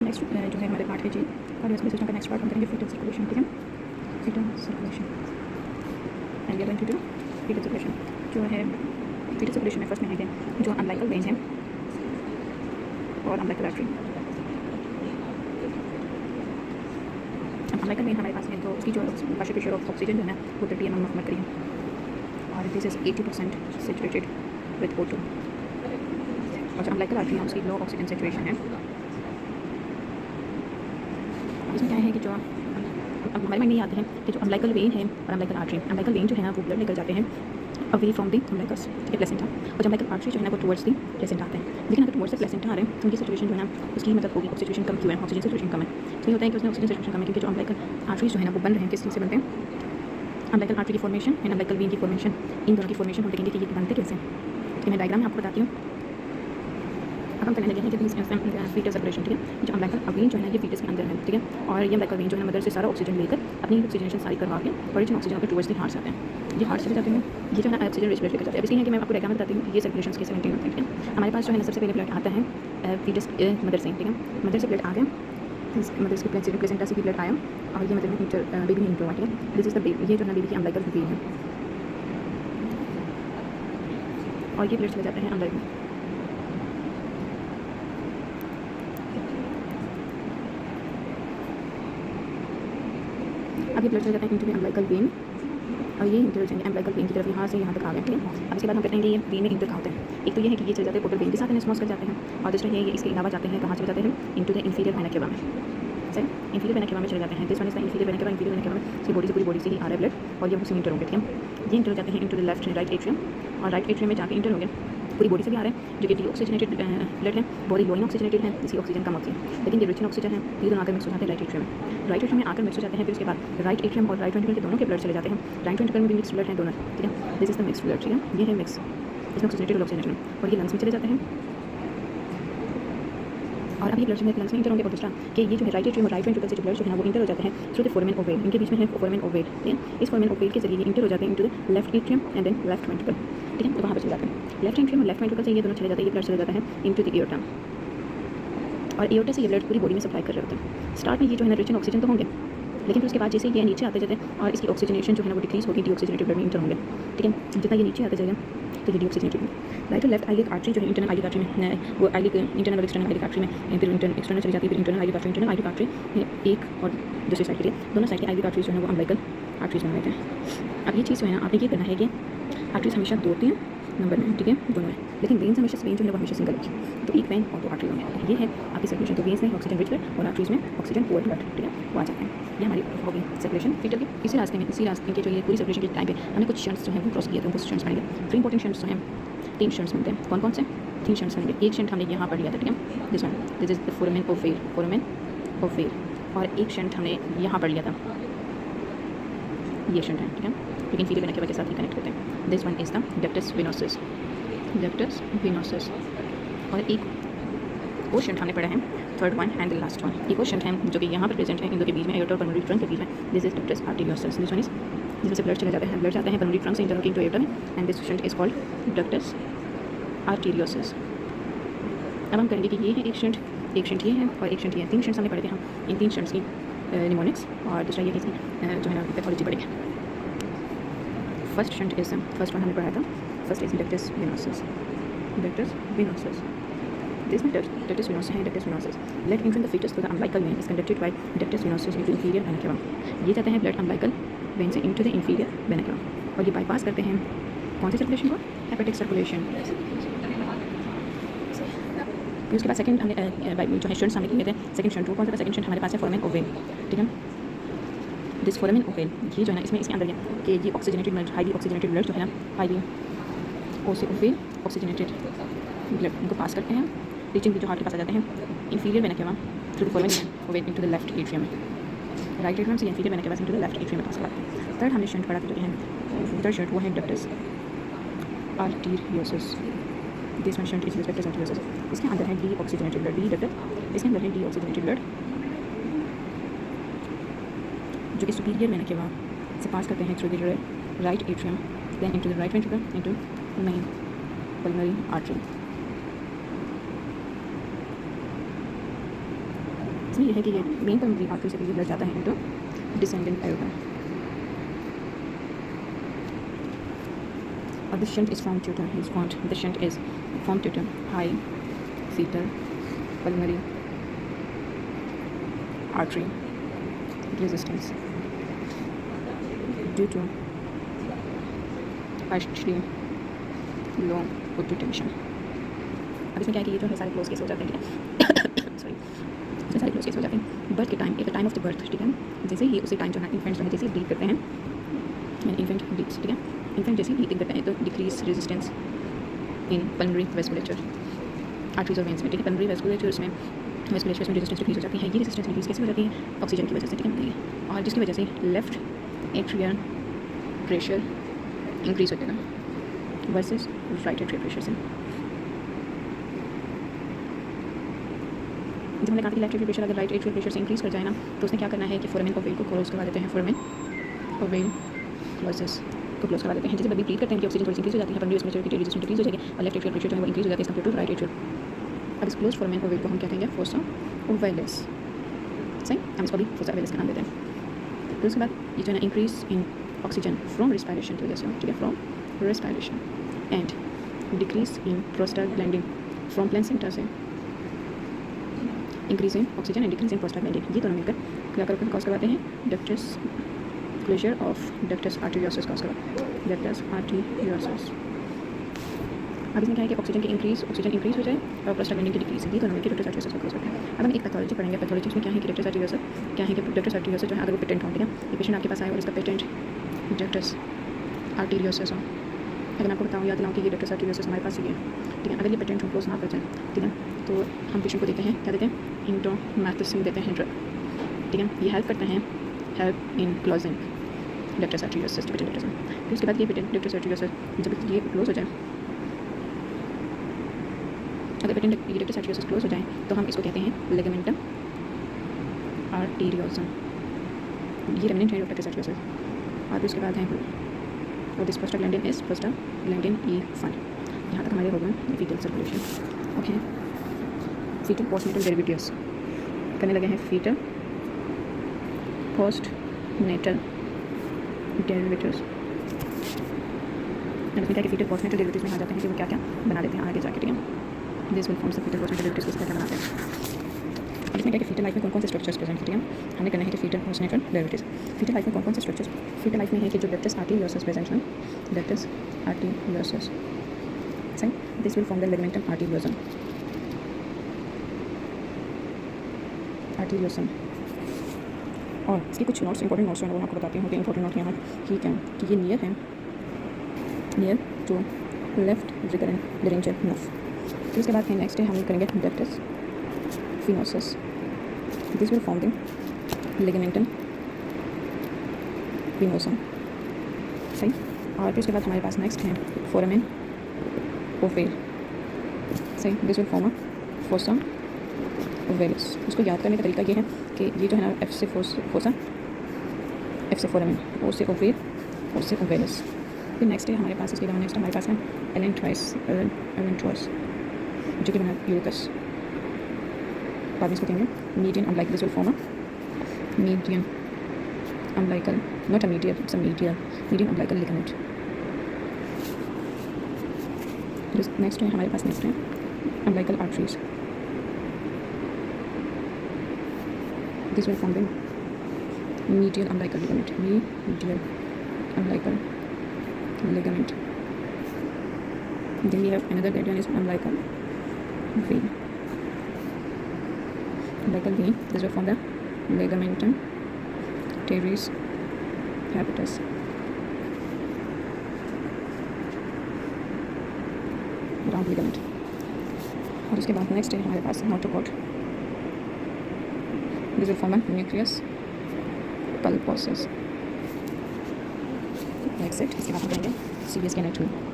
Next जो है हमारे पार्ट है जी कार्डियोवास्कुलर सिस्टम का नेक्स्ट पार्ट हम करेंगे फीटल सर्कुलेशन, ठीक है। Fetal circulation and we are going to do fetal circulation. जो है फीटल सर्कुलेशन में फर्स्ट में है जो अम्बिलिकल वेन है और अम्बिलिकल आर्टरी। अम्बिलिकल वेन हमारे पास है तो उसकी जो पार्शियल प्रेशर ऑफ ऑक्सीजन जो है वो 30 mm ऑफ मर्करी है और this is 80% saturated with O2। और जो अम्बिलिकल आर्टरी है उसकी लो ऑक्सीजन सैचुरेशन है। इसमें क्या है कि जो अब हमारे माइंड में ये आते हैं कि जो अम्बिलिकल वेन है और अम्बिलिकल आर्टरी, अम्बिलिकल वेन जो है ना वो ब्लड लेकर जाते हैं अवे फ्रॉम द अम्बिलिकस, ठीक है, प्लेसेंटा। और जो अम्बिलिकल आर्टरी जो है ना वो टुवर्ड्स द प्लेसेंटा आते हैं। लेकिन अगर टुवर्ड्स द प्लेसेंटा आ रहे हैं तो उनकी सिचुएशन जो है ना उसकी मतलब होगी ऑक्सीजन कम क्यों है, ऑक्सीजन सिचुएशन कम है। तो ये होता है कि उसमें ऑक्सीजन सिचुएशन कम है क्योंकि जो अम्बिलिकल आर्टरीज जो है ना वो बन रहे हैं किस चीज़ से बनते हैं, अम्बिलिकल आर्टरी की फॉर्मेशन एंड अम्बिलिकल वेन की फॉर्मेशन, इन दोनों की फॉर्मेशन हम देखेंगे कि ये बनते कैसे। तो मैं डायग्राम में आपको बताती हूँ। अब हम करने लगे हैं कि फीटल सर्कुलेशन, ठीक है। जो अम्बिलिकल वेन जो है ना ये फीटस के अंदर है, ठीक है। और ये अम्बिलिकल वेन जो है ना मदर से सारा ऑक्सीजन लेकर अपनी ऑक्सीजनेशन सारी करवा के ओरिजिनल ऑक्सीजन के टुवर्ड्स द हार्ट आते हैं। ये हार्ट चले जाते हैं, ये जो है ना ऑक्सीजन रिच ब्लड लेकर जाते हैं। इसलिए है कि मैं आपको डायग्राम बताती हूँ ये सर्कुलेशन के 17 होते हैं, ठीक है। हमारे पास जो है ना सबसे पहले ब्लड आता है फीटस मदर से, ठीक है। मदर से ब्लड आ गया, मदर के प्लेसेंटा से भी ब्लड आया और ये मदर में बेबी में इंटर हुआ, ठीक है। दिस इज द बेबी, ये जो है ना बेबी की अम्बिलिकल वेन है और ये ब्लड चले जाते हैं अंदर में। अब ये ब्लड चले जाते हैं इनटू द अम्बिलिकल वेन और ये इंटर हो जाएंगे अम्बिलिकल वेन की तरफ, यहाँ से यहाँ तक आ गए, ठीक है। अब इसके बाद हम कहते हैं कि ये वेन में इंटर कहाँ होते हैं। एक तो ये है कि ये चले जाते हैं पोर्टल वेन के साथ एनास्मोस कर जाते हैं और दूसरा ये इसके अलावा जाते हैं कहाँ चले जाते हैं into the inferior vena cava में, सही, इंफीरियर वेना केवा में चले जाते हैं। This one is the inferior vena cava. Inferior vena cava में इसकी बॉडी से पूरी बॉडी से ही आ रहा है ब्लड और ये उसी इंटर होंगे, ठीक है। ये इंटर हो जाते हैं into the left right atrium और राइट एट्रियम में जाके इंटर हो गए पूरी बॉडी से भी आ रहे हैं जो कि डीऑक्सीजनेटेड ब्लड है, बॉडी लो इन ऑक्सीजनेटेड है, इसी ऑक्सीजन कम होती है, लेकिन ये रिच इन ऑक्सीजन है। ये दोनों आकर मिक्स हो जाते हैं राइट एट्रियम में। राइट एट्रियम में आकर मिक्स हो जाते हैं, फिर उसके बाद राइट एट्रियम और राइट वेंट्रिकल के दोनों के ब्लड चले जाते हैं। राइट वेंट्रिकल में भी मिक्स ब्लड है दोनों, ठीक है। This is the mix blood, ठीक है। ये है मिक्स, इसमें ऑक्सीजनेटेड और ऑक्सीजनेटेड और ये लंग्स में चले जाते हैं और अभी ब्लड लंग्स में इंटर होंगे। और दूसरा कि ये जो है राइट एट्रियम और राइट वेंट्रिकल से जो ब्लड जो है ना वो इंटर हो जाते हैं थ्रू द फोरामेन ओवेल, इनके बीच में है फोरामेन ओवेल, ठीक है। इस फोरामेन ओवेल के जरिए इंटर हो जाते हैं into the left atrium and then left ventricle, ठीक है। तो वहाँ पर चले जाते हैं लेफ्ट एट्रियम और लेफ्ट वेंट्रिकल से ये दोनों चले जाते हैं, ये ब्लड चले जाता है इनटू द एओर्टा और एओर्टा से ये ब्लड पूरी बॉडी में सप्लाई कर रहे होते हैं। स्टार्ट में ये जो है ना रिच इन ऑक्सीजन तो होंगे, लेकिन फिर उसके बाद जैसे ये नीचे आते जाते हैं और इसकी ऑक्सीजनेशन जो है ना वो डिक्रीज होगी, डीऑक्सीजनेटेड ब्लड में इंटर होंगे, ठीक है। जितना ये नीचे आते जाएगा तो ये डीऑक्सीजनेटेड राइट और लेफ्ट आइलिक आर्टरी जो है इंटरनल आइलिक आर्टरी में वो आइलिक इंटरनल और एक्सटर्नल आइलिक आर्टरी में फिर एक्सटर्नल चली जाती है, फिर internal iliac artery. Internal iliac artery एक और दूसरी साइड के लिए दोनों साइड की आइलिक आर्टरीज जो है वो अम्बिलिकल आर्टरीज बना लेते हैं। अब ये चीज़ जो है ना आपने ये करना है कि आर्टरीज हमेशा दो होती हैं नंबर में, ठीक है, दोनों है, लेकिन वेन्स हमेशा वेन जो है वो हमेशा सिंगल होगी। तो एक वेन और दो आर्टरी होंगे, ये है आपकी सर्कुलेशन। तो वेन्स में ऑक्सीजन रिच ब्लड और आर्टरीज में ऑक्सीजन पुअर ब्लड, ठीक है, वो आ जाते हैं। ये हमारी होगी सर्कुलेशन फीटल की। इसी रास्ते के जो ये पूरी सर्कुलेशन के टाइम पे हमने कुछ शंट्स जो है वो क्रॉस किए थे, वो शंट्स बनेंगे। 3 इंपॉर्टेंट शंट्स जो हैं 3 शंट्स बनते हैं। कौन कौन से 3 शंट्स बनेंगे। एक शंट हमने यहाँ पर लिया था, ठीक है, this one, this is the foramen ovale और एक शंट हमने यहाँ पर लिया था, ये शंट है, ठीक है, लेकिन इंफीरियर वेना केवा के साथ ही कनेक्ट होते हैं। This one is the ductus venosus, ductus venosus. और एक और शंट हमने पढ़ा है, third one and the last one. एक और शंट है जो कि यहाँ पर प्रेजेंट है, इन दो के बीच में एओर्टा और पल्मोनरी ट्रंक के बीच में। This is ductus arteriosus. This one is जिसमें से ब्लड चले जाते हैं, ब्लड जाते हैं पल्मोनरी ट्रंक से इंटर होकर इनटू एओर्टा में and this shunt is called ductus arteriosus. अब हम करेंगे कि ये है एक शंट ये है और एक शंट ये है। 3 शंट्स हमने पढ़े थे हम, इन 3 शंट्स की निमोनिक्स और दूसरा ये इसकी जो है ना पैथोलॉजी पढ़ेंगे। First shunt is first one हमने पढ़ा था, first is ductus venosus, ductus venosus. This one ductus venosus है, ductus venosus. Blood entering the fetus through the umbilical vein is conducted by ductus venosus into inferior vena cava. ये जाता है blood umbilical vein से into the inferior vena cava और ये bypass करते हैं कौन सी सर्कुलेशन को, हेपेटिक सर्कुलेशन। फिर उसके बाद सेकंड हमने जो है शंट्स हमने किए थे, सेकंड शंट वो कौन सा था, सेकंड शंट हमारे पास है फोरामेन ओवेल, ठीक है। दिस फोरामेन ओवेल ये जो है ना इसमें इसके अंदर है कि ये oxygenated blood, highly oxygenated blood जो है ना, हाईली ओवेल ऑक्सीजनेटेड ब्लड इनको पास करते हैं, रीचिंग भी जो हार्ट के पास आ जाते हैं inferior vena cava through the foramen ovale into the left atrium में, राइट एट्रियम से inferior vena cava into the left atrium में पास करते हैं। थर्ड हमने शंट पढ़ा था जो है थर्ड शंट वो है ductus arteriosus. This one shunt is ductus arteriosus. इसके अंदर है डीऑक्सीजनेटेड ब्लड, डी डक्ट, इसके अंदर है डीऑक्सीजनेटेड ब्लड जो कि सुपीरियर वेना केवा से पास करते हैं through the right atrium then into the right ventricle into main pulmonary artery. इसमें यह है कि ये मेन पल्मोनरी आर्टरी से ब्लड जाता है इनटू डिसेंडेंट एयोटा और this shunt is from tutor is called this shunt is from tutor high fetal pulmonary artery resistance due to partially low put tension। अब इसमें क्या है कि ये जो है सारे क्लोज केस हो जाते हैं, ठीक है सॉरी, इसमें सारे क्लोज केस हो जाते हैं बर्थ के time, at the time of the birth, ठीक है, जैसे ही उसी टाइम जो है इन्फेंट जो है जैसे ब्रीथ करते हैं, इन्फेंट ब्रीथ्स, ठीक है, इन्फेंट जैसे ब्रीथिंग करते हैं तो decrease resistance in pulmonary vasculature arteries और वेंस में, ठीक है, पल्मोनरी वेस्कुलेचर्स में वेस्कुलेचर्स में रेजिस्टेंस डिक्रीज हो जाती है। ये रेजिस्टेंस डिक्रीज कैसे हो जाती है? ऑक्सीजन की वजह से, ठीक है, और जिसकी वजह से लेफ्ट एट्रियल प्रेशर इंक्रीज हो जाएगा वर्सेस राइट एट्रियल प्रेशर से। जब हमने कहा कि लेफ्ट एट्रियल प्रेशर अगर राइट एट्रियल प्रेशर से इंक्रीज कर जाए ना, तो उसने क्या करना है कि फोरामेन ओवेल को क्लोज करवा देते हैं, फोरामेन ओवेल क्लोजेस को क्लोज करवा देते हैं। जैसे जब ब्रीथ करते हैं कि ऑक्सीजन थोड़ी सी इंक्रीज हो जाती है, पल्मोनरी वेस्कुलेचर की रेजिस्टेंस डिक्रीज हो जाएगी और लेफ्ट एट्रियल प्रेशर जो है वो इंक्रीज हो जाता है कंपेयर टू राइट एट्रियल। अब इस क्लोज फोरामेन ओवेल को हम क्या कहेंगे? फोसा ओवेलिस, सही, हम इसको भी फोसा ओवेलिस का नाम देते हैं। फिर उसके बाद ये जो है ना increase in oxygen from respiration की वजह से, ठीक है, from respiration and decrease in prostaglandin from placenta से, increase in oxygen and decrease in prostaglandin, ये दोनों मिलकर क्या करके कॉज करवाते हैं? Ductus closure of ductus arteriosus cause करवाते हैं, डक्टस आर्टेरियोसस। अब इसमें क्या है कि ऑक्सीजन इंक्रीज हो जाए और प्रोस्टाग्लैंडिन की डिक्रीज, ये दोनों मिलकर डक्टस आर्टेरियोसस को कॉज करते हैं। अब हम एक पैथोलॉजी पढ़ेंगे, पैथोलॉजी में क्या है कि डक्टस आर्टेरियोसस क्या है कि डक्टस आर्टेरियोसस जो है अगर वो पेटेंट हो, ठीक है, ये पेशेंट आपके पास आए और इसका पेटेंट डक्टस आर्टेरियोसस हो, अगर मैं आपको बताऊँ याद दिलाऊँ कि ये डक्टस आर्टेरियोसस हमारे पास ही है, ठीक है, अगर ये पेटेंट हम क्लोज ना कर जाए, ठीक है, तो हम पेशेंट को देते हैं, क्या देते हैं? इंडोमैथोसिन देते हैं ड्रग, ठीक है, ये हेल्प करते हैं, help in closing ductus arteriosus, patent ductus. फिर उसके बाद ये पेटेंट डक्टस आर्टेरियोसस जब ये क्लोज हो जाए, अगर पेटेंट डक्टस आर्टेरियोसस क्लोज हो जाए तो हम इसको कहते हैं लिगामेंटम आर्टेरियोसम, ये रेमिनेंट है डक्टस आर्टेरियोसस। और फिर उसके बाद है और this prostaglandin is prostaglandin E1। यहाँ तक हमारे हो गए fetal circulation. Okay, fetal postnatal derivatives करने लगे हैं, फीटल पोस्टनेटल डेरिवेटिव्स। इसमें क्या कि फीटल पोस्टनेटल डेरिवेटिव्स में आ जाते हैं कि वो क्या क्या बना देते हैं आगे जाके, ठीक है, this will forms the fetal postnatal derivatives को क्या क्या बनाते हैं। अब इसमें क्या कि फीटल लाइफ में कौन कौन से स्ट्रक्चर्स प्रेजेंट हैं, ठीक है, हमने करना है कि fetal postnatal derivatives. Fetal life में कौन कौन से स्ट्रक्चर्स फीटल लाइफ में है कि जो डक्टस आर्टेरियोसस प्रेजेंट है, डक्टस आर्टेरियोसस, सही, this will form the ligamentum आर्टेरियोसम, आर्टेरियोसम। और इसके कुछ नोट्स, इंपॉर्टेंट नोट्स हैं वो आपको बताती हूँ कि इंपॉर्टेंट नोट यहाँ ठीक है कि ये नियर है, near to left recurrent laryngeal nerve. फिर उसके बाद है नेक्स्ट है हम करेंगे ductus venosus, this will form the ligamentum venosum, सही। और फिर उसके बाद हमारे पास नेक्स्ट है फोरामेन ओवेल, सही, this will form a fossa ovalis. उसको याद करने का तरीका ये है कि ये जो है ना एफ से फोसा, एफ से फोरामेन, ओ से ओवेल, ओ से ओवेलिस। फिर नेक्स्ट है हमारे पास, इसके अलावा नेक्स्ट हमारे पास है एलेंट्रॉइस जो कि बना यूरिकस, बाद में इसको कहेंगे median umbilical, this will form a median umbilical, not a medial, it's a median umbilical ligament. Next है हमारे पास नेक्स्ट है umbilical arteries, this will form the medial umbilical ligament, medial umbilical ligament. Then we have another that one is umbilical vein. Umbilical vein, this will form the ligamentum teres capitis. Round ligament. और उसके बाद next है हमारे पास notochord, this will form a nucleus pulposus. Next it, इसके बाद हम करेंगे CVS के एनाटॉमी।